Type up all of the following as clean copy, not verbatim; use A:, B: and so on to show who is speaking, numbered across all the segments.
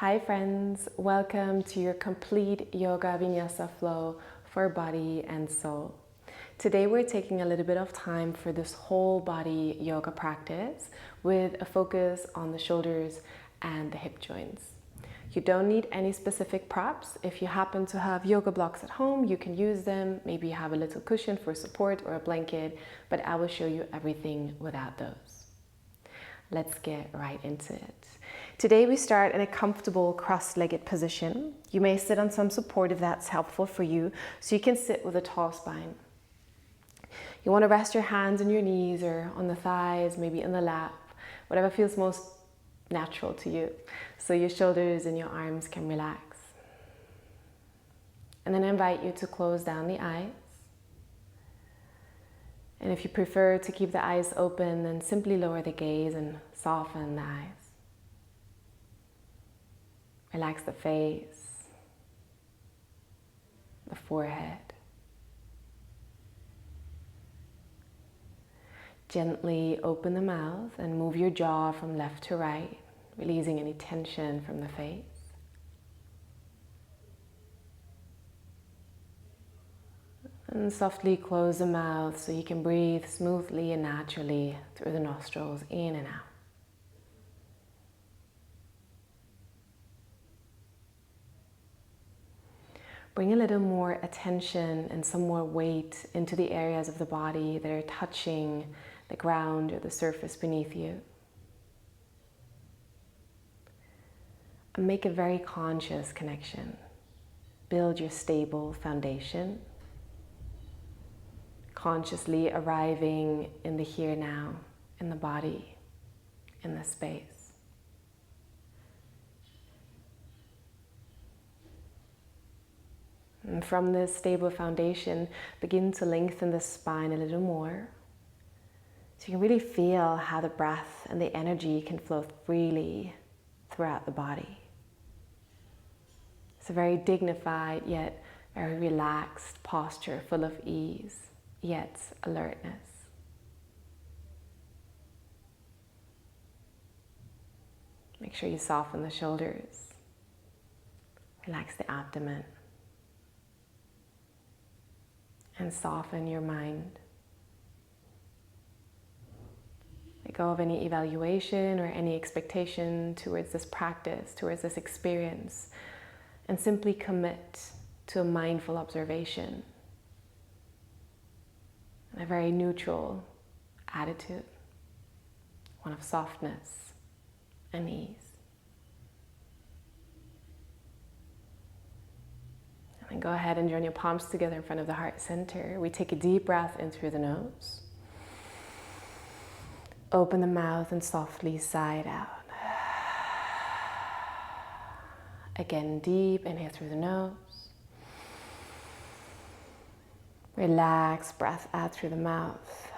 A: Hi friends, welcome to your complete yoga vinyasa flow for body and soul. Today we're taking a little bit of time for this whole body yoga practice with a focus on the shoulders and the hip joints. You don't need any specific props. If you happen to have yoga blocks at home, you can use them. Maybe you have a little cushion for support or a blanket, but I will show you everything without those. Let's get right into it. Today we start in a comfortable cross-legged position. You may sit on some support if that's helpful for you, so you can sit with a tall spine. You want to rest your hands on your knees or on the thighs, maybe in the lap, whatever feels most natural to you, so your shoulders and your arms can relax. And then I invite you to close down the eyes. And if you prefer to keep the eyes open, then simply lower the gaze and soften the eyes. Relax the face, the forehead. Gently open the mouth and move your jaw from left to right, releasing any tension from the face. And softly close the mouth so you can breathe smoothly and naturally through the nostrils, in and out. Bring a little more attention and some more weight into the areas of the body that are touching the ground or the surface beneath you. And make a very conscious connection. Build your stable foundation. Consciously arriving in the here now, in the body, in the space. And from this stable foundation, begin to lengthen the spine a little more. So you can really feel how the breath and the energy can flow freely throughout the body. It's a very dignified yet very relaxed posture, full of ease, yet alertness. Make sure you soften the shoulders. Relax the abdomen. And soften your mind. Let go of any evaluation or any expectation towards this practice, towards this experience, and simply commit to a mindful observation. A very neutral attitude, one of softness and ease. And go ahead and join your palms together in front of the heart center. We take a deep breath in through the nose. Open the mouth and softly sigh it out. Again, deep inhale through the nose. Relax, breath out through the mouth.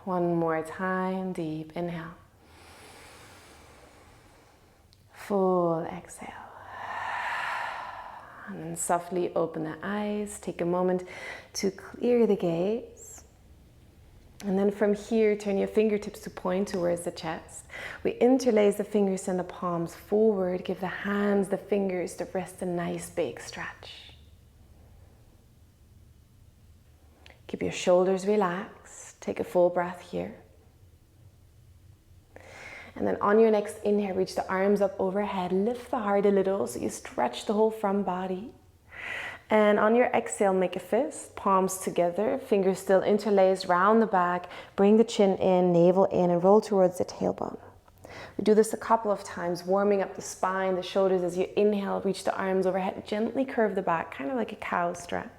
A: One more time, deep inhale. Full exhale. And then softly open the eyes. Take a moment to clear the gaze. And then from here, turn your fingertips to point towards the chest. We interlace the fingers and the palms forward. Give the hands, the fingers, the wrist a nice big stretch. Keep your shoulders relaxed. Take a full breath here. And then on your next inhale, reach the arms up overhead. Lift the heart a little so you stretch the whole front body. And on your exhale, make a fist, palms together, fingers still interlaced, round the back. Bring the chin in, navel in, and roll towards the tailbone. We do this a couple of times, warming up the spine, the shoulders. As you inhale, reach the arms overhead. Gently curve the back, kind of like a cow stretch.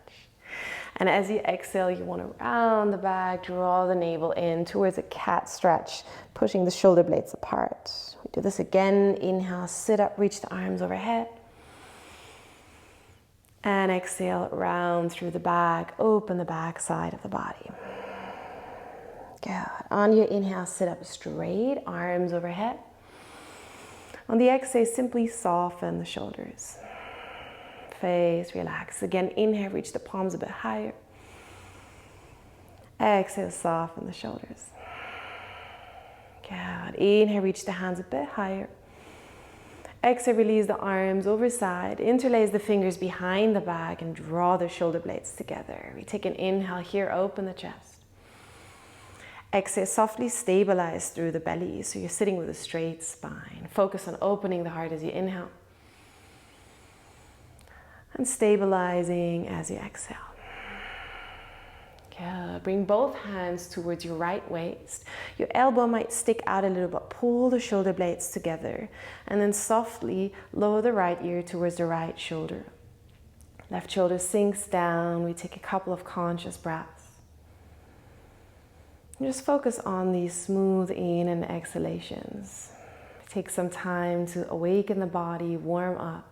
A: And as you exhale, you want to round the back, draw the navel in towards a cat stretch, pushing the shoulder blades apart. We do this again. Inhale, sit up, reach the arms overhead. And exhale, round through the back, open the back side of the body. Good. On your inhale, sit up straight, arms overhead. On the exhale, simply soften the shoulders. Face, relax. Again, inhale, reach the palms a bit higher. Exhale, soften the shoulders. Good. Inhale, reach the hands a bit higher. Exhale, release the arms over side. Interlace the fingers behind the back and draw the shoulder blades together. We take an inhale here, open the chest. Exhale, softly stabilize through the belly, so you're sitting with a straight spine. Focus on opening the heart as you inhale. And stabilizing as you exhale. Good. Bring both hands towards your right waist. Your elbow might stick out a little bit. Pull the shoulder blades together. And then softly lower the right ear towards the right shoulder. Left shoulder sinks down. We take a couple of conscious breaths. Just focus on these smooth in and exhalations. Take some time to awaken the body, warm up.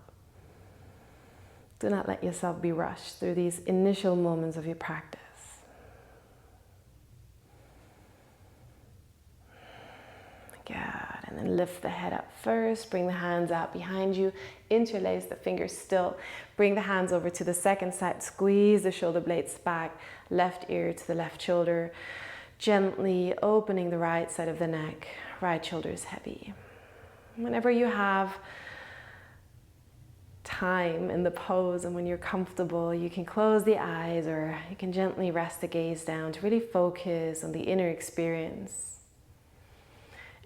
A: Do not let yourself be rushed through these initial moments of your practice. Good. And then lift the head up first. Bring the hands out behind you. Interlace the fingers still. Bring the hands over to the second side. Squeeze the shoulder blades back. Left ear to the left shoulder. Gently opening the right side of the neck. Right shoulder is heavy. Whenever you have time in the pose and when you're comfortable, you can close the eyes or you can gently rest the gaze down to really focus on the inner experience.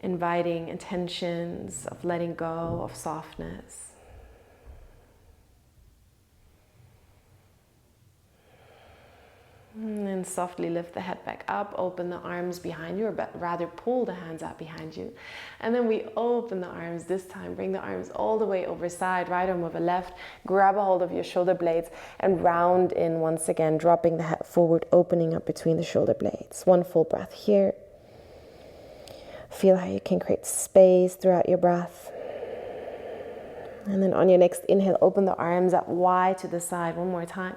A: Inviting intentions of letting go, of softness. And then softly lift the head back up, open the arms behind you, or rather pull the hands out behind you. And then we open the arms this time, bring the arms all the way over side, right arm over left, grab a hold of your shoulder blades and round in once again, dropping the head forward, opening up between the shoulder blades. One full breath here. Feel how you can create space throughout your breath. And then on your next inhale, open the arms up wide to the side one more time.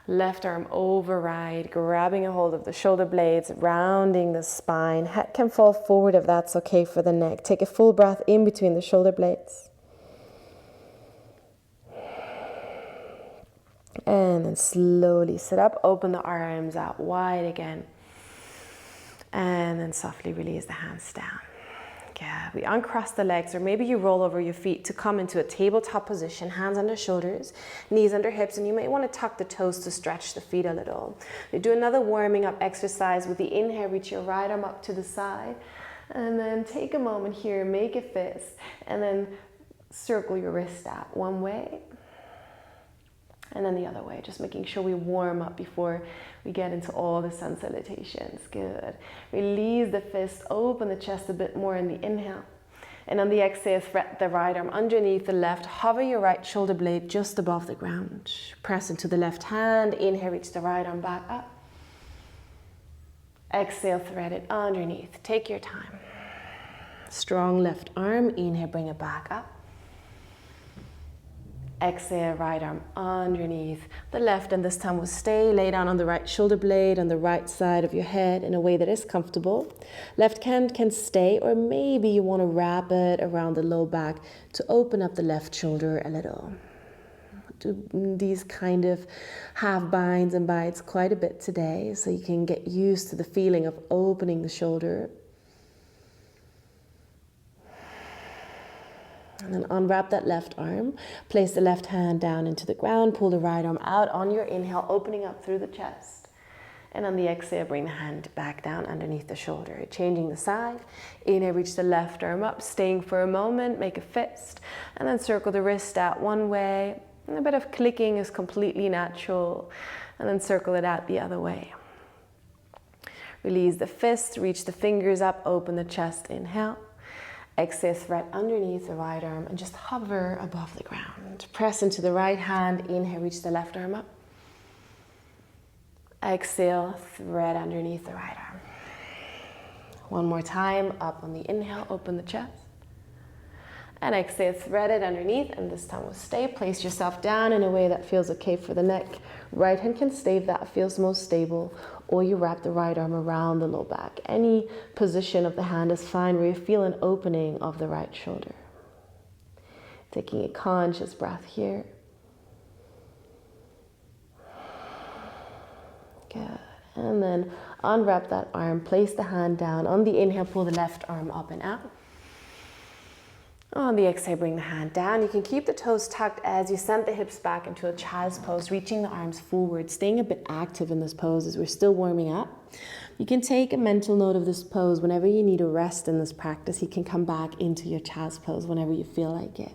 A: Left arm over right, grabbing a hold of the shoulder blades, rounding the spine. Head can fall forward if that's okay for the neck. Take a full breath in between the shoulder blades. And then slowly sit up, open the arms out wide again. And then softly release the hands down. Yeah, we uncross the legs, or maybe you roll over your feet to come into a tabletop position, hands under shoulders, knees under hips, and you may want to tuck the toes to stretch the feet a little. You do another warming up exercise with the inhale, reach your right arm up to the side, and then take a moment here, make a fist, and then circle your wrist out one way, and then the other way, just making sure we warm up before we get into all the sun salutations. Good. Release the fist, open the chest a bit more in the inhale. And on the exhale, thread the right arm underneath the left. Hover your right shoulder blade just above the ground. Press into the left hand. Inhale, reach the right arm back up. Exhale, thread it underneath. Take your time. Strong left arm. Inhale, bring it back up. Exhale, right arm underneath the left, and this time we'll stay. Lay down on the right shoulder blade on the right side of your head in a way that is comfortable. Left hand can stay, or maybe you want to wrap it around the low back to open up the left shoulder a little. Do these kind of half binds and bites quite a bit today, so you can get used to the feeling of opening the shoulder. And then unwrap that left arm, place the left hand down into the ground, pull the right arm out on your inhale, opening up through the chest. And on the exhale, bring the hand back down underneath the shoulder, changing the side. Inhale, reach the left arm up, staying for a moment, make a fist, and then circle the wrist out one way. And a bit of clicking is completely natural, and then circle it out the other way. Release the fist, reach the fingers up, open the chest, inhale. Exhale, thread underneath the right arm and just hover above the ground. Press into the right hand. Inhale, reach the left arm up. Exhale, thread underneath the right arm. One more time, up on the inhale, open the chest. And exhale, thread it underneath, and this time we'll stay. Place yourself down in a way that feels okay for the neck. Right hand can stay if that feels most stable, or you wrap the right arm around the low back. Any position of the hand is fine where you feel an opening of the right shoulder. Taking a conscious breath here. Good. And then unwrap that arm, place the hand down. On the inhale, pull the left arm up and out. On the exhale, bring the hand down. You can keep the toes tucked as you send the hips back into a child's pose, reaching the arms forward, staying a bit active in this pose as we're still warming up. You can take a mental note of this pose whenever you need a rest in this practice. You can come back into your child's pose whenever you feel like it.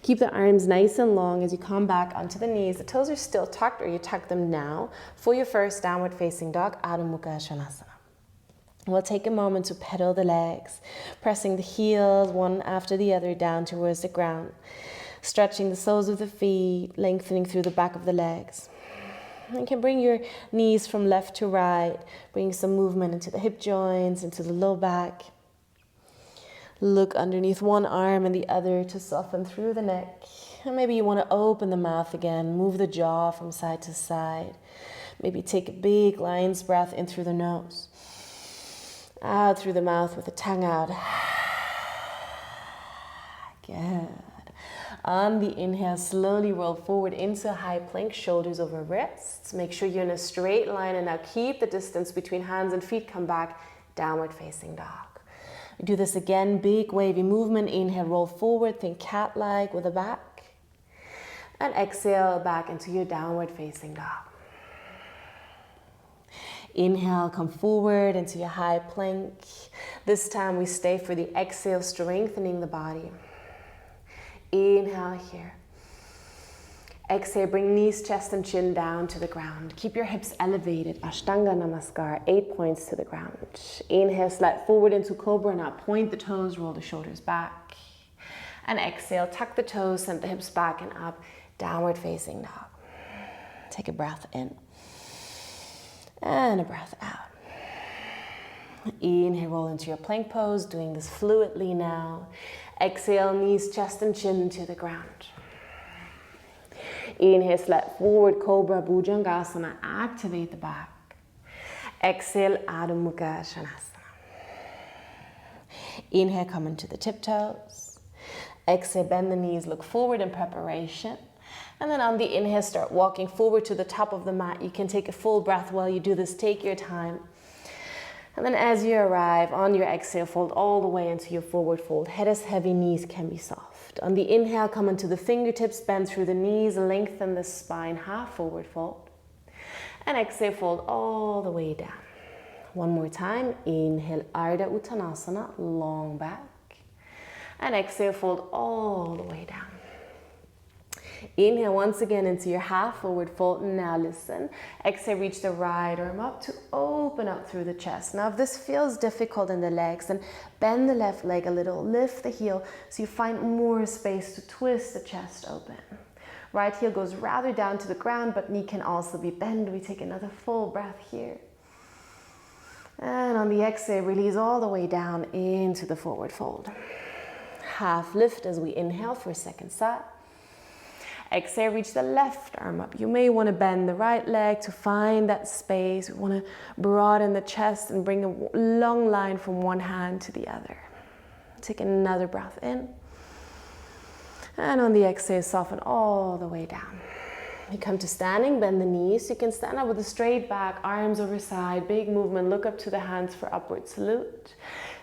A: Keep the arms nice and long as you come back onto the knees. The toes are still tucked, or you tuck them now for your first downward facing dog, Adho Mukha Svanasana. We'll take a moment to pedal the legs, pressing the heels one after the other down towards the ground, stretching the soles of the feet, lengthening through the back of the legs. You can bring your knees from left to right, bring some movement into the hip joints, into the low back. Look underneath one arm and the other to soften through the neck. And maybe you want to open the mouth again, move the jaw from side to side. Maybe take a big lion's breath in through the nose. Out through the mouth with the tongue out. Good. On the inhale, slowly roll forward into a high plank, shoulders over wrists. Make sure you're in a straight line, and now keep the distance between hands and feet. Come back, downward facing dog. We do this again, big wavy movement. Inhale, roll forward, think cat-like with the back. And exhale back into your downward facing dog. Inhale, come forward into your high plank. This time we stay for the exhale, strengthening the body. Inhale here. Exhale, bring knees, chest, and chin down to the ground. Keep your hips elevated. Ashtanga Namaskar, 8 points to the ground. Inhale, slide forward into Cobra. Now point the toes, roll the shoulders back. And exhale, tuck the toes, send the hips back and up. Downward facing dog. Take a breath in. And a breath out. Inhale, roll into your plank pose, doing this fluidly now. Exhale, knees, chest, and chin to the ground. Inhale, slide forward, Cobra, Bhujangasana, activate the back. Exhale, Adho Mukha Svanasana. Inhale, come into the tiptoes. Exhale, bend the knees, look forward in preparation. And then on the inhale, start walking forward to the top of the mat. You can take a full breath while you do this. Take your time. And then as you arrive, on your exhale, fold all the way into your forward fold. Head is heavy, knees can be soft. On the inhale, come into the fingertips, bend through the knees, lengthen the spine, half forward fold. And exhale, fold all the way down. One more time. Inhale, Ardha Uttanasana, long back. And exhale, fold all the way down. Inhale once again into your half forward fold. Now listen. Exhale, reach the right arm up to open up through the chest. Now if this feels difficult in the legs, then bend the left leg a little. Lift the heel so you find more space to twist the chest open. Right heel goes rather down to the ground, but knee can also be bent. We take another full breath here. And on the exhale, release all the way down into the forward fold. Half lift as we inhale for a second side. Exhale, reach the left arm up. You may want to bend the right leg to find that space. We want to broaden the chest and bring a long line from one hand to the other. Take another breath in. And on the exhale, soften all the way down. You come to standing, bend the knees. You can stand up with a straight back, arms over side, big movement. Look up to the hands for upward salute.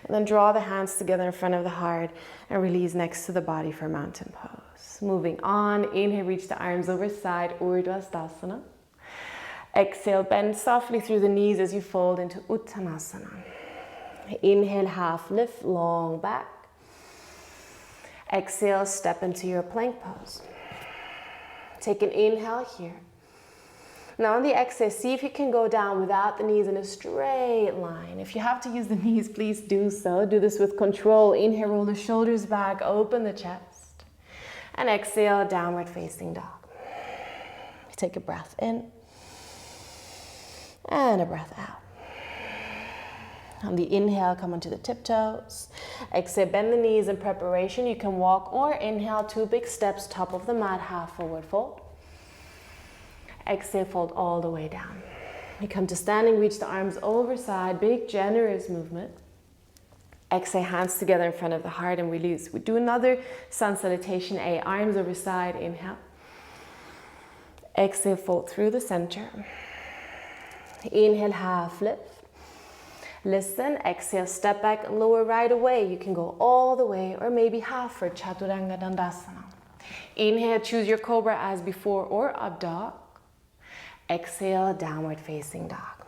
A: And then draw the hands together in front of the heart and release next to the body for mountain pose. Moving on, inhale, reach the arms over side, Urdhva Sthasana. Exhale, bend softly through the knees as you fold into Uttanasana. Inhale, half lift, long back. Exhale, step into your plank pose. Take an inhale here. Now on the exhale, see if you can go down without the knees in a straight line. If you have to use the knees, please do so. Do this with control. Inhale, roll the shoulders back, open the chest. And exhale, downward facing dog. Take a breath in. And a breath out. On the inhale, come onto the tiptoes. Exhale, bend the knees in preparation. You can walk or inhale, 2 big steps, top of the mat, half forward fold. Exhale, fold all the way down. You come to standing, reach the arms over side, big generous movement. Exhale, hands together in front of the heart and release. We do another sun salutation A, arms over side, inhale. Exhale, fold through the center. Inhale, half lift. Listen, exhale, step back and lower right away. You can go all the way or maybe half for Chaturanga Dandasana. Inhale, choose your cobra as before or up dog. Exhale, downward facing dog.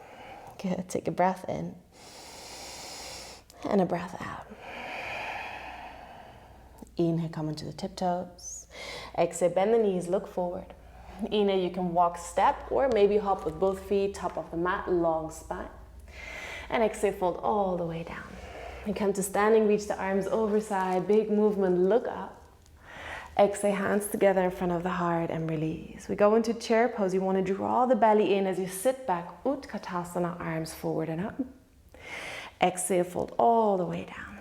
A: Good, take a breath in and a breath out. Inhale, come into the tiptoes. Exhale, bend the knees, look forward. Inhale, you can walk step or maybe hop with both feet, top of the mat, long spine. And exhale, fold all the way down. And come to standing, reach the arms overside, big movement, look up. Exhale, hands together in front of the heart and release. We go into chair pose. You want to draw the belly in as you sit back, Utkatasana, arms forward and up. Exhale, fold all the way down.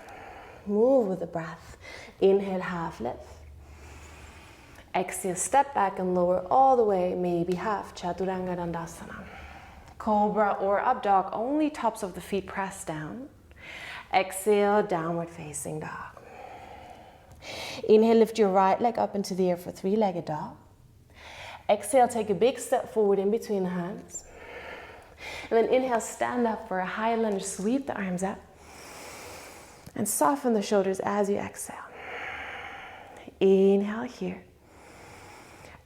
A: Move with the breath. Inhale, half lift. Exhale, step back and lower all the way, maybe half, Chaturanga Dandasana. Cobra or up dog, only tops of the feet press down. Exhale, downward facing dog. Inhale, lift your right leg up into the air for three-legged dog. Exhale, take a big step forward in between the hands. And then inhale, stand up for a high lunge, sweep the arms up. And soften the shoulders as you exhale. Inhale here.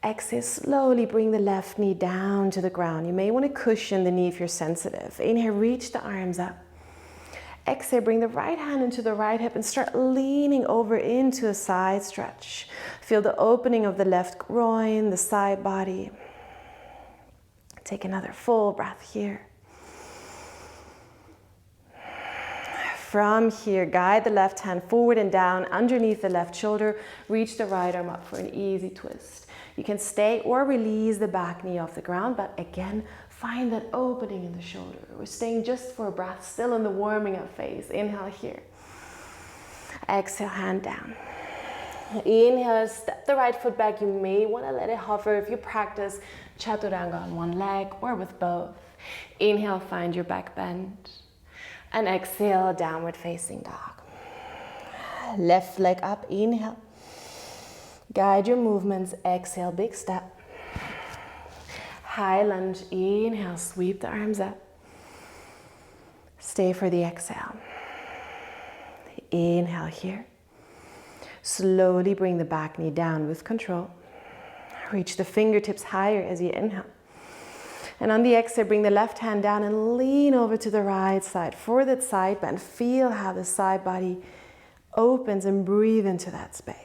A: Exhale, slowly bring the left knee down to the ground. You may want to cushion the knee if you're sensitive. Inhale, reach the arms up. Exhale, bring the right hand into the right hip and start leaning over into a side stretch. Feel the opening of the left groin, the side body. Take another full breath here. From here, guide the left hand forward and down underneath the left shoulder. Reach the right arm up for an easy twist. You can stay or release the back knee off the ground, but again, find that opening in the shoulder. We're staying just for a breath, still in the warming up phase. Inhale here. Exhale, hand down. Inhale, step the right foot back. You may want to let it hover if you practice Chaturanga on one leg or with both. Inhale, find your back bend. And exhale, downward facing dog. Left leg up, inhale. Guide your movements, exhale, big step. High lunge, inhale, sweep the arms up. Stay for the exhale. Inhale here. Slowly bring the back knee down with control. Reach the fingertips higher as you inhale. And on the exhale, bring the left hand down and lean over to the right side for that side bend. Feel how the side body opens and breathe into that space.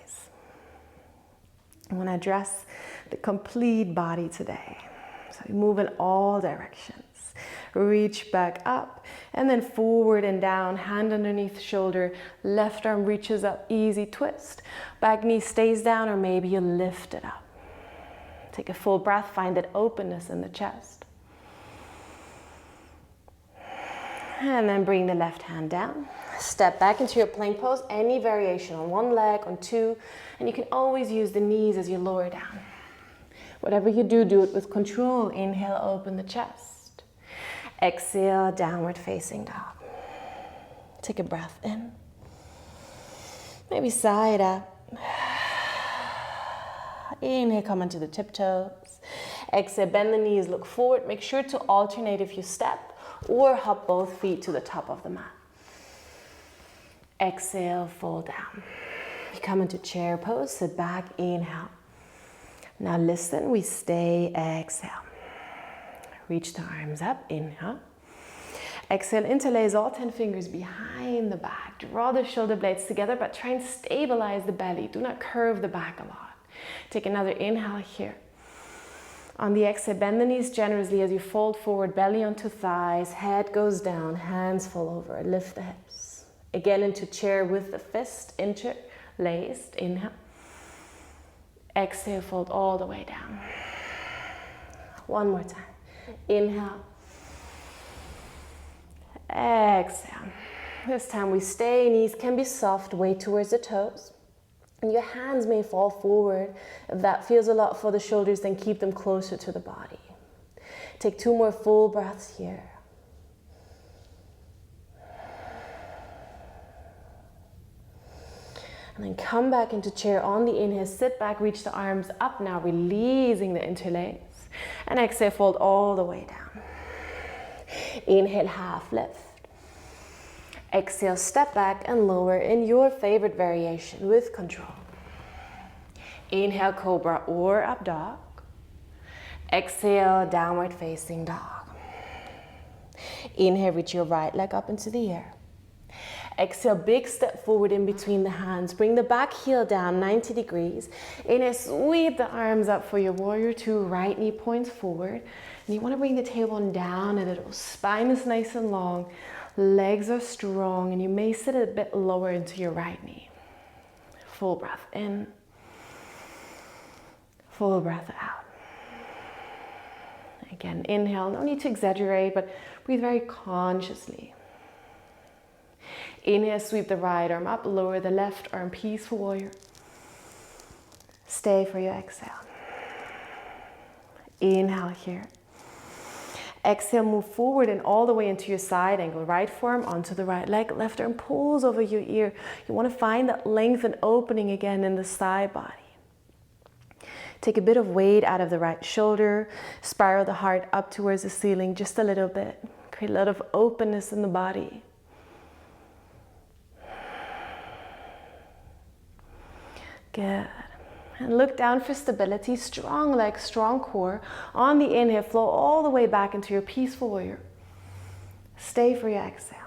A: I want to address the complete body today. So we move in all directions. Reach back up and then forward and down, hand underneath shoulder, left arm reaches up, easy twist. Back knee stays down or maybe you lift it up. Take a full breath, find that openness in the chest. And then bring the left hand down. Step back into your plank pose, any variation on one leg, on two, and you can always use the knees as you lower down. Whatever you do, do it with control. Inhale, open the chest. Exhale, downward facing dog. Take a breath in. Maybe side up. Inhale, come into the tiptoes. Exhale, bend the knees, look forward. Make sure to alternate if you step or hop both feet to the top of the mat. Exhale, fold down. You come into chair pose, sit back, inhale. Now listen, we stay, exhale. Reach the arms up, inhale. Exhale, interlace all 10 fingers behind the back. Draw the shoulder blades together, but try and stabilize the belly. Do not curve the back a lot. Take another inhale here. On the exhale, bend the knees generously as you fold forward, belly onto thighs, head goes down, hands fall over, lift the hips. Again into chair with the fist interlaced, inhale. Exhale, fold all the way down. One more time. Inhale. Exhale. This time we stay, knees can be soft, weight towards the toes. And your hands may fall forward. If that feels a lot for the shoulders, then keep them closer to the body. Take 2 more full breaths here. And then come back into chair on the inhale, sit back, reach the arms up now, releasing the interlace. And exhale, fold all the way down. Inhale, half lift. Exhale, step back and lower in your favorite variation with control. Inhale, cobra or up dog. Exhale, downward facing dog. Inhale, reach your right leg up into the air. Exhale, big step forward in between the hands. Bring the back heel down 90 degrees. Inhale, sweep the arms up for your warrior two. Right knee points forward. And you want to bring the tailbone down a little. Spine is nice and long. Legs are strong. And you may sit a bit lower into your right knee. Full breath in. Full breath out. Again, inhale. No need to exaggerate, but breathe very consciously. Inhale, sweep the right arm up, lower the left arm, peaceful warrior. Stay for your exhale. Inhale here. Exhale, move forward and all the way into your side angle. Right forearm onto the right leg, left arm pulls over your ear. You want to find that length and opening again in the side body. Take a bit of weight out of the right shoulder. Spiral the heart up towards the ceiling just a little bit. Create a lot of openness in the body. Good. And look down for stability. Strong legs, strong core. On the inhale, flow all the way back into your peaceful warrior. Stay for your exhale.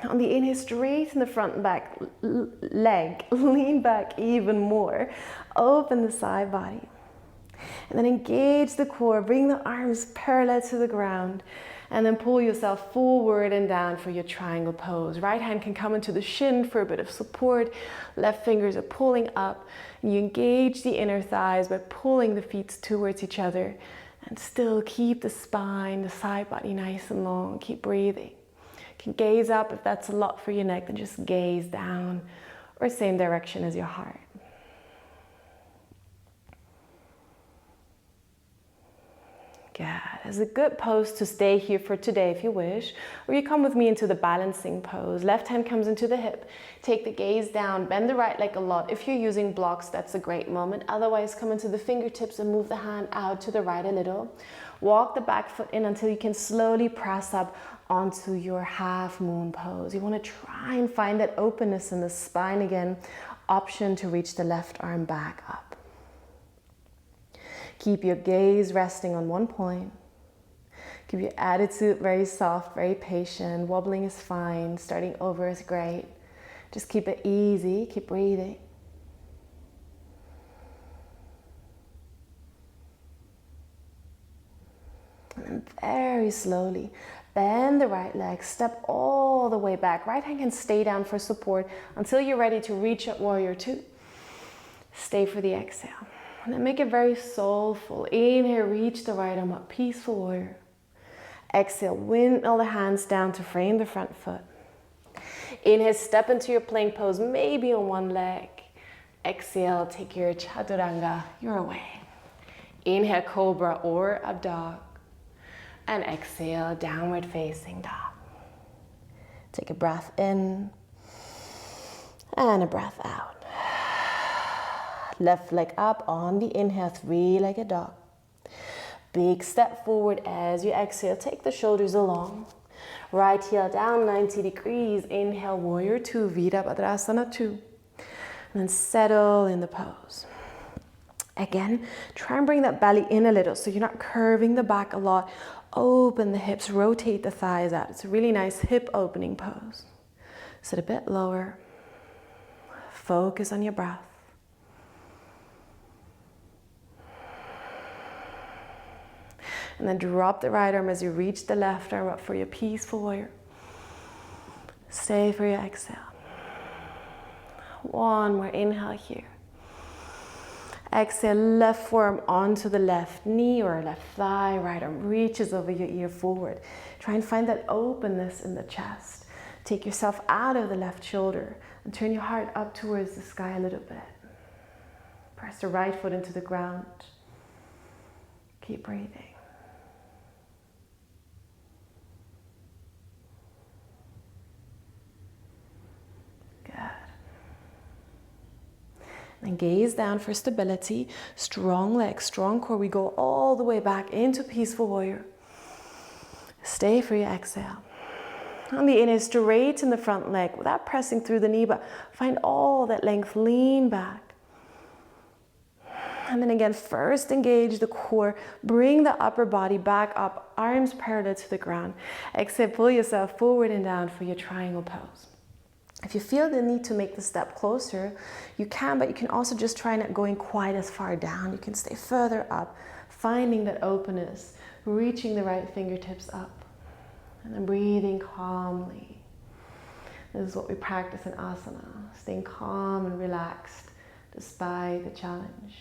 A: On the inhale, straighten the front and back leg. Lean back even more. Open the side body. And then engage the core. Bring the arms parallel to the ground. And then pull yourself forward and down for your triangle pose. Right hand can come into the shin for a bit of support. Left fingers are pulling up. And you engage the inner thighs by pulling the feet towards each other. And still keep the spine, the side body nice and long. Keep breathing. You can gaze up if that's a lot for your neck, then just gaze down or same direction as your heart. Good. It's a good pose to stay here for today if you wish. Or you come with me into the balancing pose. Left hand comes into the hip. Take the gaze down. Bend the right leg a lot. If you're using blocks, that's a great moment. Otherwise, come into the fingertips and move the hand out to the right a little. Walk the back foot in until you can slowly press up onto your half moon pose. You want to try and find that openness in the spine again. Option to reach the left arm back up. Keep your gaze resting on one point. Keep your attitude very soft, very patient. Wobbling is fine. Starting over is great. Just keep it easy. Keep breathing. And then very slowly, bend the right leg. Step all the way back. Right hand can stay down for support until you're ready to reach up warrior two. Stay for the exhale. And then make it very soulful. Inhale, reach the right arm up, peaceful warrior. Exhale, windmill the hands down to frame the front foot. Inhale, step into your plank pose, maybe on one leg. Exhale, take your chaturanga your way. Inhale, cobra or up dog. And exhale, downward facing dog. Take a breath in and a breath out. Left leg up on the inhale, three-legged dog. Big step forward as you exhale. Take the shoulders along. Right heel down 90 degrees. Inhale, warrior two, Virabhadrasana 2. And then settle in the pose. Again, try and bring that belly in a little so you're not curving the back a lot. Open the hips, rotate the thighs out. It's a really nice hip opening pose. Sit a bit lower. Focus on your breath. And then drop the right arm as you reach the left arm up for your peaceful warrior. Stay for your exhale. One more inhale here. Exhale, left forearm onto the left knee or left thigh. Right arm reaches over your ear forward. Try and find that openness in the chest. Take yourself out of the left shoulder and turn your heart up towards the sky a little bit. Press the right foot into the ground. Keep breathing. And gaze down for stability. Strong legs, strong core. We go all the way back into peaceful warrior. Stay for your exhale. On the inhale, straighten the front leg without pressing through the knee, but find all that length, lean back. And then again, first engage the core, bring the upper body back up, arms parallel to the ground. Exhale, pull yourself forward and down for your triangle pose. If you feel the need to make the step closer, you can, but you can also just try not going quite as far down. You can stay further up, finding that openness, reaching the right fingertips up, and then breathing calmly. This is what we practice in asana, staying calm and relaxed despite the challenge.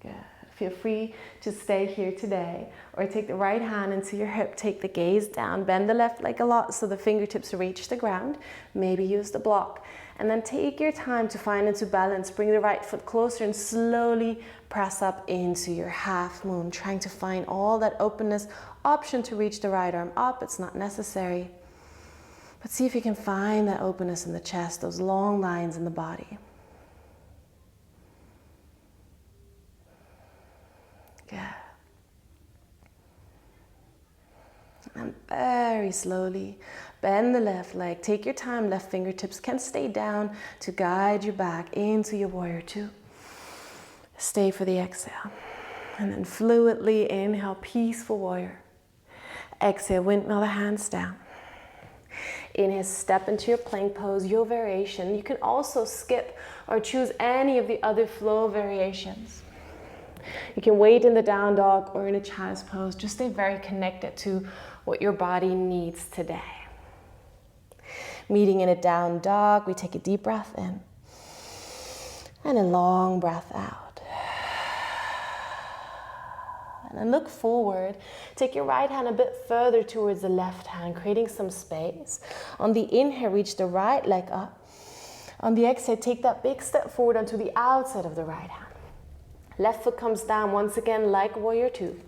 A: Good. Feel free to stay here today, or take the right hand into your hip, take the gaze down, bend the left leg a lot so the fingertips reach the ground, maybe use the block, and then take your time to find into balance. Bring the right foot closer and slowly press up into your half moon, trying to find all that openness. Option to reach the right arm up, it's not necessary, but see if you can find that openness in the chest, those long lines in the body. Good. And very slowly bend the left leg. Take your time. Left fingertips can stay down to guide you back into your warrior two. Stay for the exhale. And then fluidly inhale, peaceful warrior. Exhale, windmill the hands down. Inhale, step into your plank pose, your variation. You can also skip or choose any of the other flow variations. You can wait in the down dog or in a child's pose. Just stay very connected to what your body needs today. Meeting in a down dog, we take a deep breath in and a long breath out. And then look forward. Take your right hand a bit further towards the left hand, creating some space. On the inhale, reach the right leg up. On the exhale, take that big step forward onto the outside of the right hand. Left foot comes down once again like warrior two.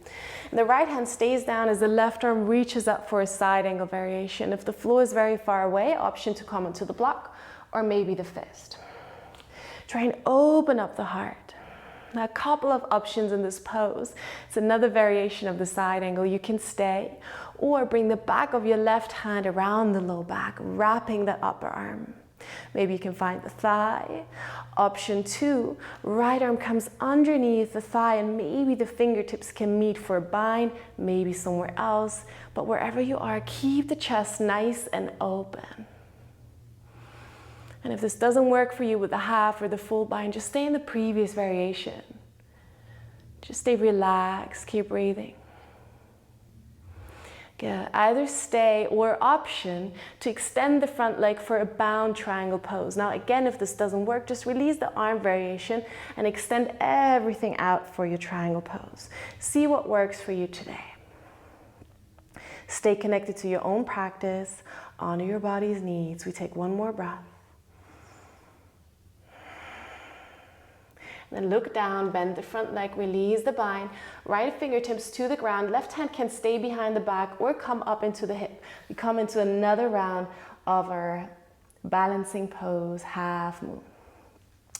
A: And the right hand stays down as the left arm reaches up for a side angle variation. If the floor is very far away, option to come onto the block or maybe the fist. Try and open up the heart. Now, a couple of options in this pose. It's another variation of the side angle. You can stay or bring the back of your left hand around the low back, wrapping the upper arm. Maybe you can find the thigh. Option two, right arm comes underneath the thigh and maybe the fingertips can meet for a bind, maybe somewhere else. But wherever you are, keep the chest nice and open. And if this doesn't work for you with the half or the full bind, just stay in the previous variation. Just stay relaxed, keep breathing. Good. Either stay or option to extend the front leg for a bound triangle pose. Now again, if this doesn't work, just release the arm variation and extend everything out for your triangle pose. See what works for you today. Stay connected to your own practice, honor your body's needs. We take one more breath. Then look down, bend the front leg, release the bind, right fingertips to the ground, left hand can stay behind the back or come up into the hip. We come into another round of our balancing pose, half moon.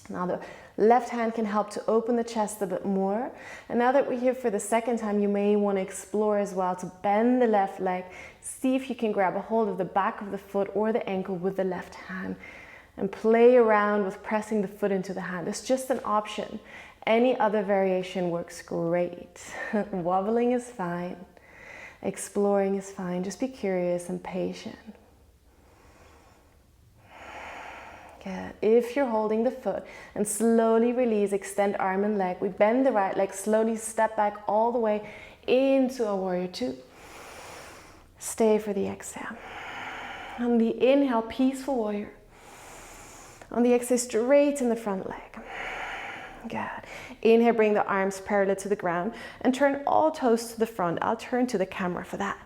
A: Now the left hand can help to open the chest a bit more. And now that we're here for the second time, you may want to explore as well to bend the left leg. See if you can grab a hold of the back of the foot or the ankle with the left hand. And play around with pressing the foot into the hand. It's just an option. Any other variation works great. Wobbling is fine. Exploring is fine. Just be curious and patient. Good. If you're holding the foot and slowly release, extend arm and leg. We bend the right leg, slowly step back all the way into a warrior two. Stay for the exhale. On the inhale, peaceful warrior. On the exhale, straighten the front leg. Good. Inhale, bring the arms parallel to the ground and turn all toes to the front. I'll turn to the camera for that.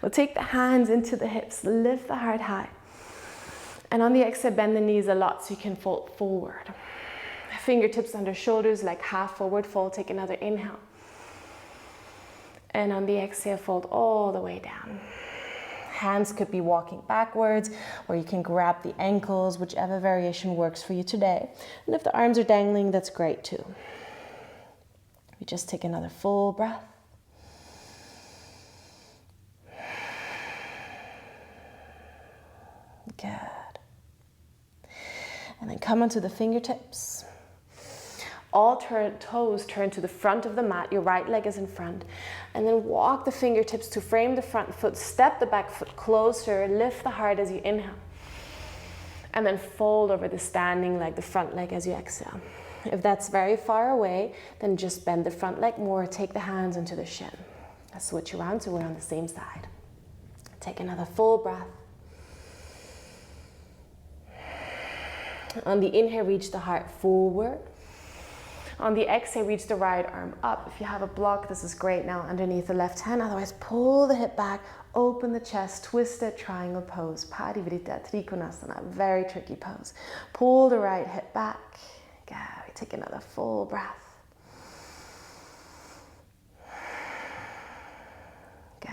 A: We'll take the hands into the hips, lift the heart high. And on the exhale, bend the knees a lot so you can fold forward. Fingertips under shoulders like half forward fold. Take another inhale. And on the exhale, fold all the way down. Hands could be walking backwards, or you can grab the ankles, whichever variation works for you today. And if the arms are dangling, that's great too. We just take another full breath. Good. And then come onto the fingertips. All toes turn to the front of the mat. Your right leg is in front. And then walk the fingertips to frame the front foot. Step the back foot closer. Lift the heart as you inhale. And then fold over the standing leg, the front leg, as you exhale. If that's very far away, then just bend the front leg more. Take the hands into the shin. Let's switch around so we're on the same side. Take another full breath. On the inhale, reach the heart forward. On the exhale, reach the right arm up. If you have a block, this is great now underneath the left hand. Otherwise, pull the hip back, open the chest, twisted triangle pose. Parivrita Trikonasana, very tricky pose. Pull the right hip back. Good. We take another full breath. Good.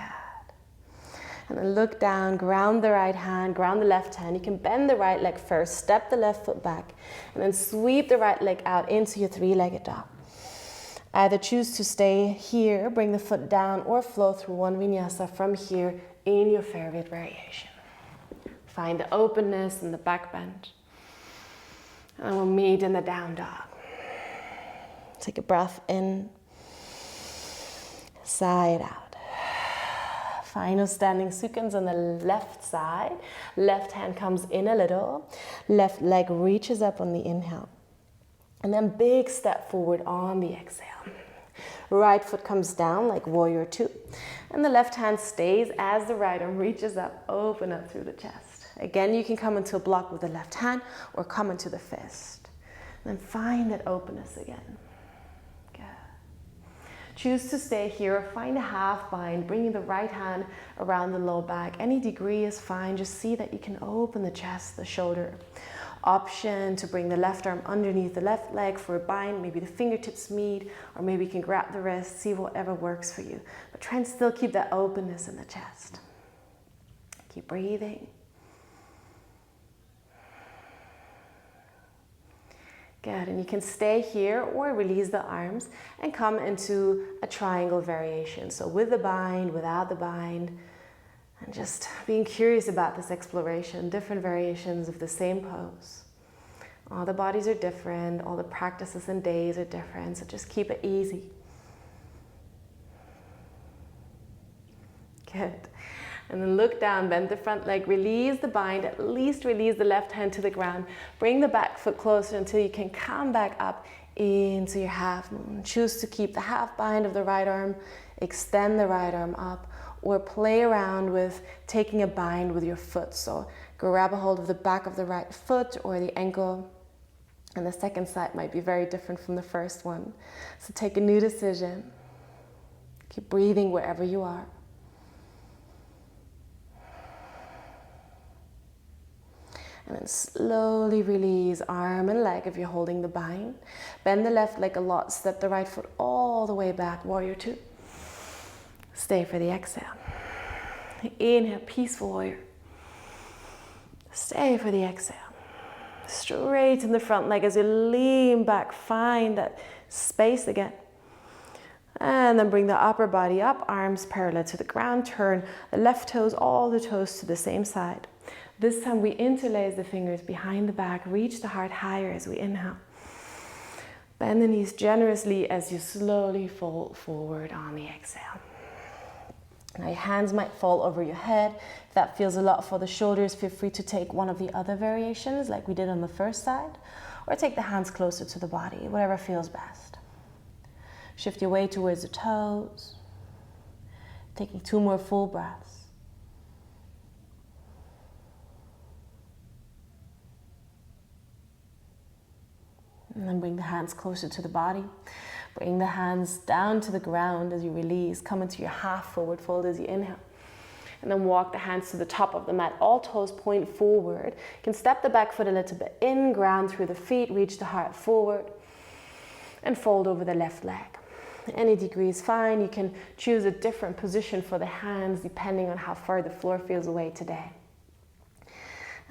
A: And then look down, ground the right hand, ground the left hand. You can bend the right leg first, step the left foot back, and then sweep the right leg out into your three-legged dog. Either choose to stay here, bring the foot down, or flow through one vinyasa from here in your favorite variation. Find the openness in the back bend. And we'll meet in the down dog. Take a breath in, side out. Final standing sequence on the left side. Left hand comes in a little. Left leg reaches up on the inhale. And then big step forward on the exhale. Right foot comes down like warrior two. And the left hand stays as the right arm reaches up, open up through the chest. Again, you can come into a block with the left hand or come into the fist. And then find that openness again. Choose to stay here or find a half bind, bringing the right hand around the low back. Any degree is fine. Just see that you can open the chest, the shoulder. Option to bring the left arm underneath the left leg for a bind. Maybe the fingertips meet, or maybe you can grab the wrist, see whatever works for you. But try and still keep that openness in the chest. Keep breathing. Good, and you can stay here or release the arms and come into a triangle variation. So with the bind, without the bind, and just being curious about this exploration, different variations of the same pose. All the bodies are different, all the practices and days are different, so just keep it easy. Good. And then look down, bend the front leg, release the bind, at least release the left hand to the ground. Bring the back foot closer until you can come back up into your half moon. Choose to keep the half bind of the right arm, extend the right arm up, or play around with taking a bind with your foot. So grab a hold of the back of the right foot or the ankle. And the second side might be very different from the first one. So take a new decision. Keep breathing wherever you are. And then slowly release arm and leg if you're holding the bind. Bend the left leg a lot, step the right foot all the way back, warrior two. Stay for the exhale. Inhale, peaceful warrior. Stay for the exhale. Straighten the front leg as you lean back, find that space again. And then bring the upper body up, arms parallel to the ground, turn the left toes, all the toes to the same side. This time we interlace the fingers behind the back, reach the heart higher as we inhale. Bend the knees generously as you slowly fold forward on the exhale. Now your hands might fall over your head. If that feels a lot for the shoulders, feel free to take one of the other variations like we did on the first side, or take the hands closer to the body, whatever feels best. Shift your weight towards the toes, taking 2 more full breaths. And then bring the hands closer to the body. Bring the hands down to the ground as you release. Come into your half forward fold as you inhale. And then walk the hands to the top of the mat. All toes point forward. You can step the back foot a little bit in, ground through the feet, reach the heart forward, and fold over the left leg. Any degree is fine. You can choose a different position for the hands depending on how far the floor feels away today.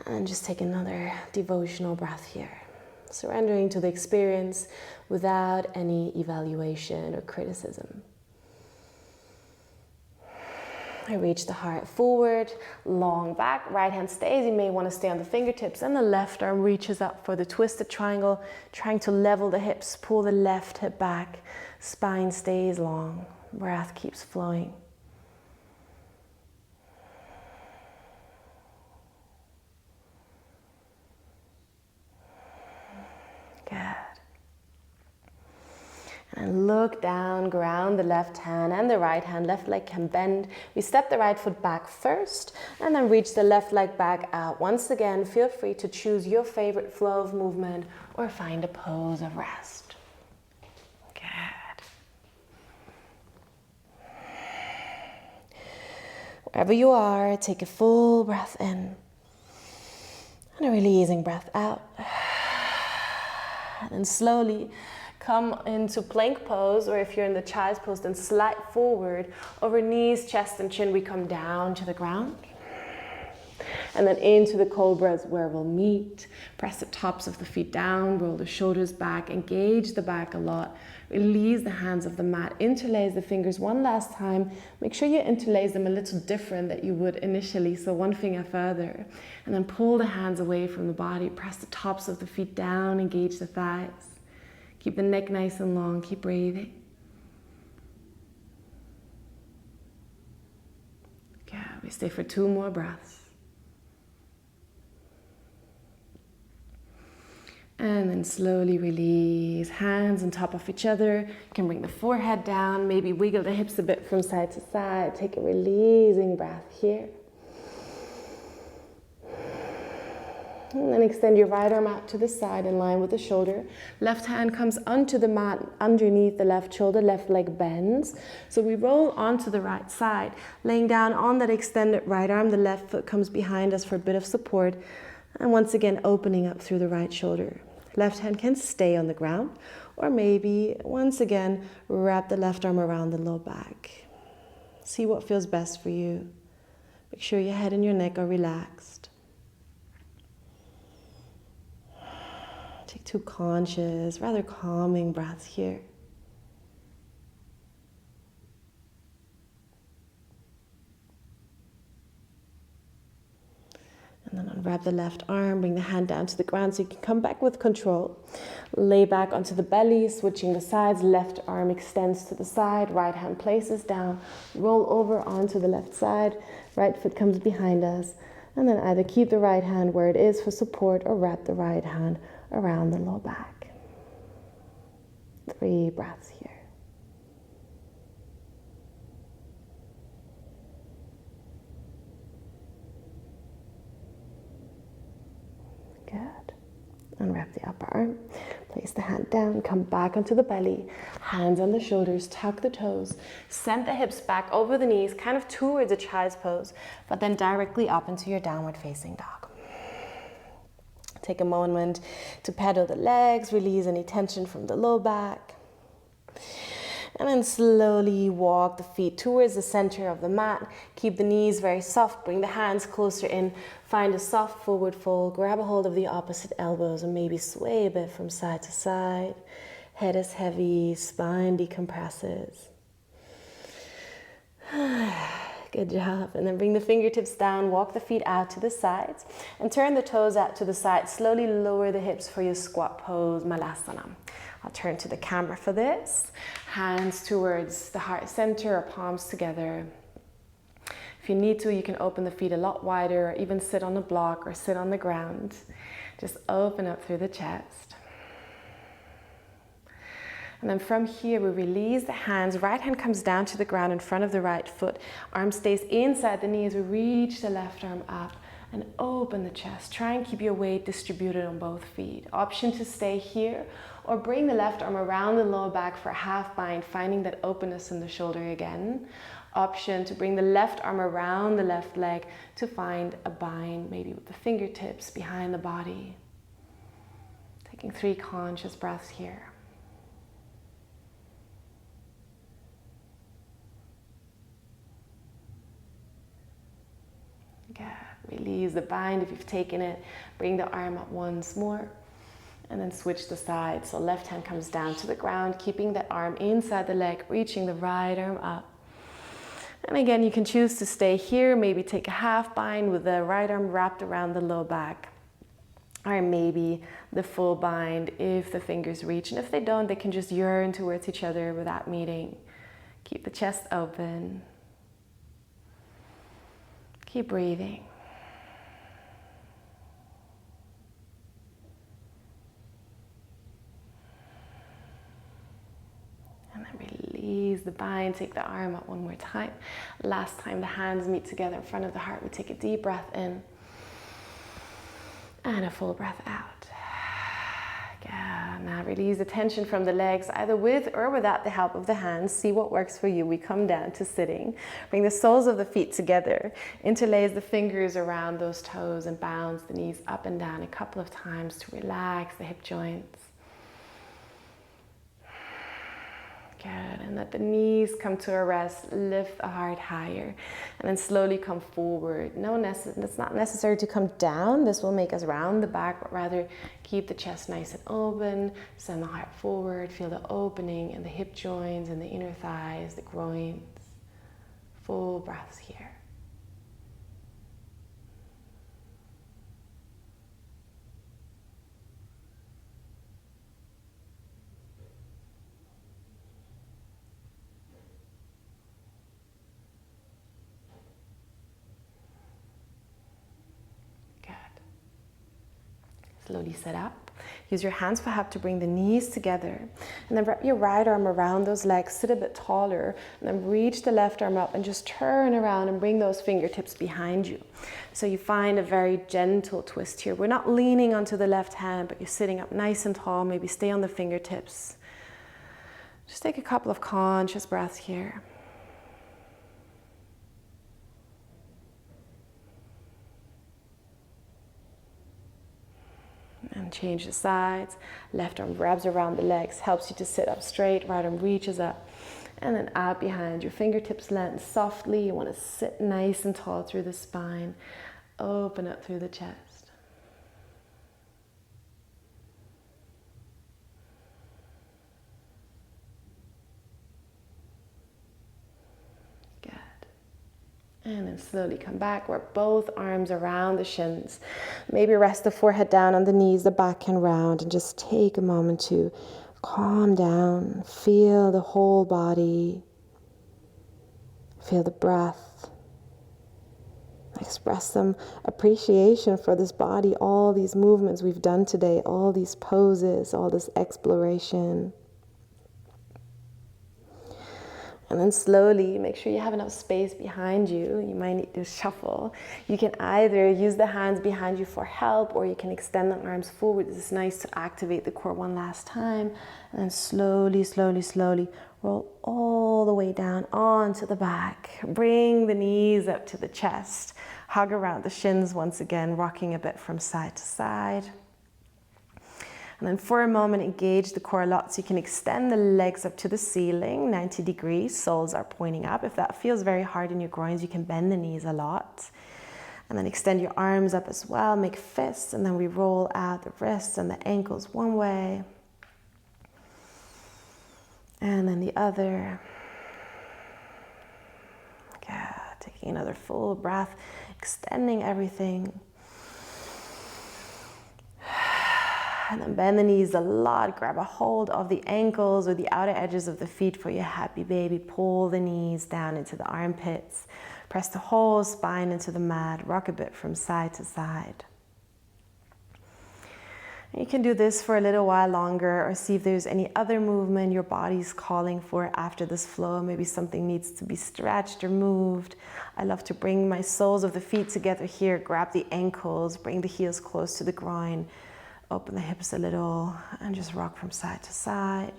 A: And just take another devotional breath here. Surrendering to the experience without any evaluation or criticism. Reach the heart forward, long back, right hand stays. You may want to stay on the fingertips, and the left arm reaches up for the twisted triangle, trying to level the hips, pull the left hip back, spine stays long, breath keeps flowing. Good. And look down, ground the left hand and the right hand. Left leg can bend. We step the right foot back first and then reach the left leg back out. Once again, feel free to choose your favorite flow of movement or find a pose of rest. Good. Wherever you are, take a full breath in and a releasing breath out. And then slowly come into plank pose, or if you're in the child's pose, then slide forward over knees, chest, and chin. We come down to the ground. And then into the cobras where we'll meet. Press the tops of the feet down, roll the shoulders back, engage the back a lot. Release the hands of the mat, interlace the fingers one last time. Make sure you interlace them a little different than you would initially, so one finger further. And then pull the hands away from the body. Press the tops of the feet down, engage the thighs. Keep the neck nice and long, keep breathing. Good, we stay for 2 more breaths. And then slowly release, hands on top of each other. You can bring the forehead down, maybe wiggle the hips a bit from side to side. Take a releasing breath here. And then extend your right arm out to the side in line with the shoulder. Left hand comes onto the mat underneath the left shoulder, left leg bends. So we roll onto the right side, laying down on that extended right arm. The left foot comes behind us for a bit of support. And once again, opening up through the right shoulder. Left hand can stay on the ground, or maybe once again, wrap the left arm around the low back. See what feels best for you. Make sure your head and your neck are relaxed. Take 2 conscious, rather calming breaths here. And then unwrap the left arm, bring the hand down to the ground so you can come back with control. Lay back onto the belly, switching the sides. Left arm extends to the side, right hand places down. Roll over onto the left side, right foot comes behind us. And then either keep the right hand where it is for support or wrap the right hand around the low back. 3 breaths here. Good. Unwrap the upper arm. Place the hand down. Come back onto the belly. Hands on the shoulders. Tuck the toes. Send the hips back over the knees, kind of towards a child's pose, but then directly up into your downward facing dog. Take a moment to pedal the legs. Release any tension from the low back. And then slowly walk the feet towards the center of the mat. Keep the knees very soft. Bring the hands closer in. Find a soft forward fold. Grab a hold of the opposite elbows and maybe sway a bit from side to side. Head is heavy, spine decompresses. Good job. And then bring the fingertips down, walk the feet out to the sides, and turn the toes out to the side. Slowly lower the hips for your squat pose, Malasana. I'll turn to the camera for this. Hands towards the heart center or palms together. If you need to, you can open the feet a lot wider, or even sit on a block or sit on the ground. Just open up through the chest. And then from here, we release the hands. Right hand comes down to the ground in front of the right foot. Arm stays inside the knee as we reach the left arm up and open the chest. Try and keep your weight distributed on both feet. Option to stay here or bring the left arm around the lower back for a half bind, finding that openness in the shoulder again. Option to bring the left arm around the left leg to find a bind, maybe with the fingertips behind the body. Taking 3 conscious breaths here. Release the bind if you've taken it. Bring the arm up once more. And then switch the sides. So left hand comes down to the ground, keeping that arm inside the leg, reaching the right arm up. And again, you can choose to stay here, maybe take a half bind with the right arm wrapped around the low back, or maybe the full bind if the fingers reach. And if they don't, they can just yearn towards each other without meeting. Keep the chest open. Keep breathing. And then release the bind, take the arm up one more time. Last time the hands meet together in front of the heart, we take a deep breath in and a full breath out. Good. Now release the tension from the legs, either with or without the help of the hands. See what works for you. We come down to sitting. Bring the soles of the feet together. Interlace the fingers around those toes and bounce the knees up and down a couple of times to relax the hip joints. Good, and let the knees come to a rest, lift the heart higher, and then slowly come forward. It's not necessary to come down. This will make us round the back, but rather keep the chest nice and open, send the heart forward, feel the opening in the hip joints and the inner thighs, the groins. Full breaths here. Slowly sit up. Use your hands for help to bring the knees together. And then wrap your right arm around those legs, sit a bit taller, and then reach the left arm up and just turn around and bring those fingertips behind you. So you find a very gentle twist here. We're not leaning onto the left hand, but you're sitting up nice and tall. Maybe stay on the fingertips. Just take a couple of conscious breaths here. And change the sides. Left arm wraps around the legs, helps you to sit up straight. Right arm reaches up. And then out behind your fingertips land softly. You want to sit nice and tall through the spine. Open up through the chest. And then slowly come back, wrap both arms around the shins. Maybe rest the forehead down on the knees, the back can round, and just take a moment to calm down. Feel the whole body. Feel the breath. Express some appreciation for this body, all these movements we've done today, all these poses, all this exploration. And then slowly, make sure you have enough space behind you. You might need to shuffle. You can either use the hands behind you for help, or you can extend the arms forward. This is nice to activate the core one last time. And then slowly, slowly, slowly roll all the way down onto the back. Bring the knees up to the chest. Hug around the shins once again, rocking a bit from side to side. And then for a moment, engage the core a lot, so you can extend the legs up to the ceiling, 90 degrees, soles are pointing up. If that feels very hard in your groins, you can bend the knees a lot. And then extend your arms up as well, make fists, and then we roll out the wrists and the ankles one way. And then the other. Yeah, taking another full breath, extending everything. And then bend the knees a lot. Grab a hold of the ankles or the outer edges of the feet for your happy baby. Pull the knees down into the armpits. Press the whole spine into the mat. Rock a bit from side to side. And you can do this for a little while longer, or see if there's any other movement your body's calling for after this flow. Maybe something needs to be stretched or moved. I love to bring my soles of the feet together here. Grab the ankles, bring the heels close to the groin. Open the hips a little and just rock from side to side.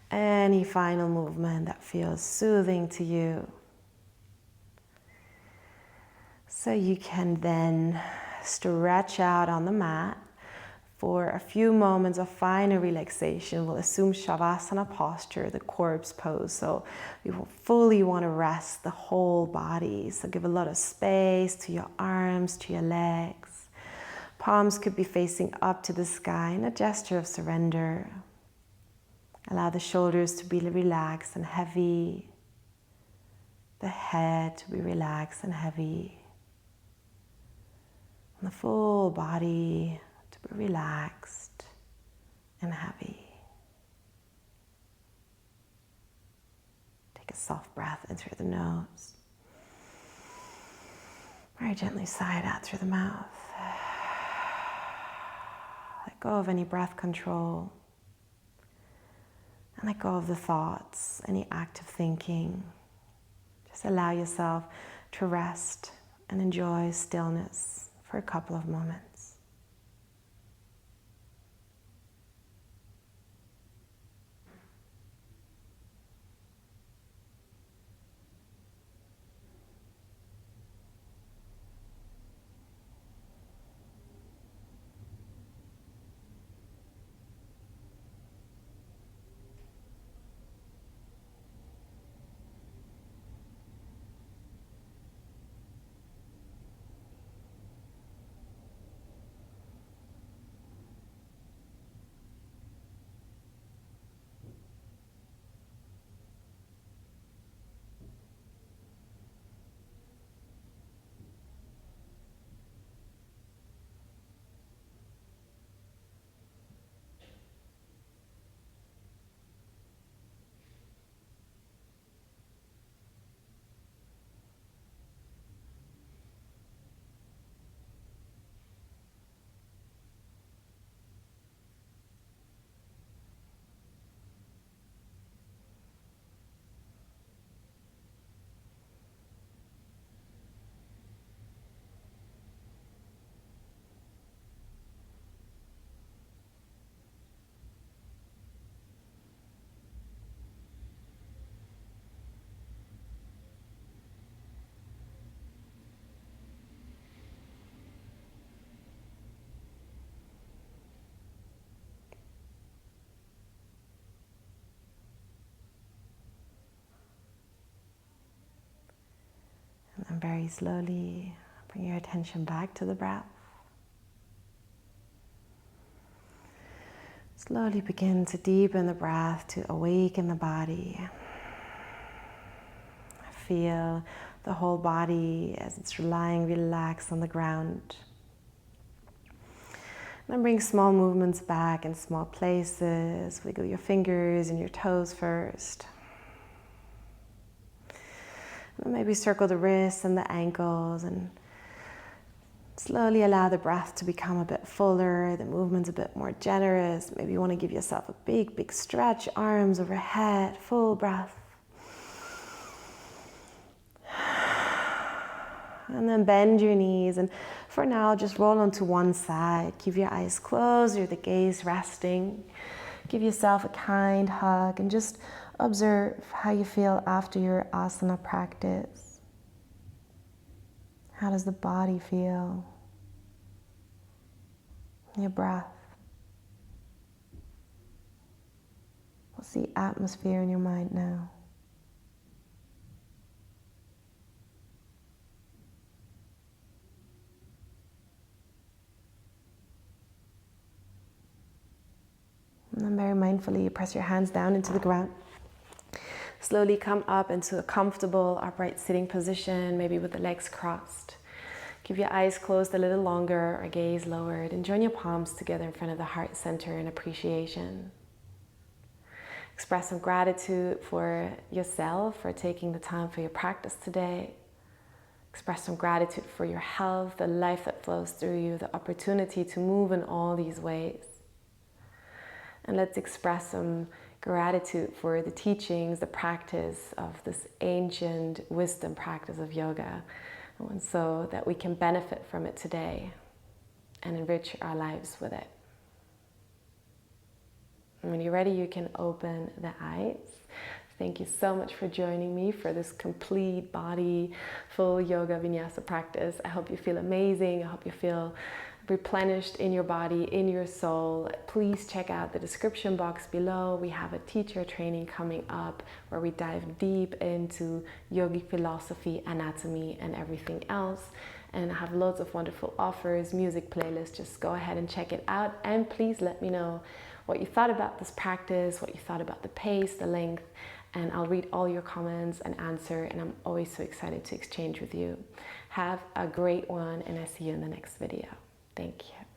A: Any final movement that feels soothing to you. So you can then stretch out on the mat for a few moments of final relaxation. We'll assume Savasana posture, the corpse pose. So you will fully want to rest the whole body. So give a lot of space to your arms, to your legs. Palms could be facing up to the sky in a gesture of surrender. Allow the shoulders to be relaxed and heavy, the head to be relaxed and heavy, and the full body to be relaxed and heavy. Take a soft breath in through the nose. Very gently sigh it out through the mouth. Let go of any breath control. And let go of the thoughts, any active thinking. Just allow yourself to rest and enjoy stillness for a couple of moments. And very slowly bring your attention back to the breath. Slowly begin to deepen the breath, to awaken the body. Feel the whole body as it's lying relaxed on the ground. Then bring small movements back in small places. Wiggle your fingers and your toes first. And maybe circle the wrists and the ankles and slowly allow the breath to become a bit fuller, the movements a bit more generous. Maybe you want to give yourself a big, big stretch, arms overhead, full breath. And then bend your knees, and for now just roll onto one side. Keep your eyes closed or the gaze resting. Give yourself a kind hug and just observe how you feel after your asana practice. How does the body feel? Your breath. What's the atmosphere in your mind now? And then very mindfully, you press your hands down into the ground. Slowly come up into a comfortable upright sitting position, maybe with the legs crossed. Keep your eyes closed a little longer or gaze lowered, and join your palms together in front of the heart center in appreciation. Express some gratitude for yourself for taking the time for your practice today. Express some gratitude for your health, the life that flows through you, the opportunity to move in all these ways. And let's express some gratitude for the teachings, the practice of this ancient wisdom practice of yoga, and so that we can benefit from it today and enrich our lives with it. And when you're ready, you can open the eyes. Thank you so much for joining me for this complete body, full yoga vinyasa practice. I hope you feel amazing. I hope you feel replenished in your body, in your soul. Please check out the description box below. We have a teacher training coming up where we dive deep into yogic philosophy, anatomy, and everything else. And I have loads of wonderful offers, music playlists. Just go ahead and check it out. And please let me know what you thought about this practice, what you thought about the pace, the length, and I'll read all your comments and answer, and I'm always so excited to exchange with you. Have a great one, and I see you in the next video. Thank you.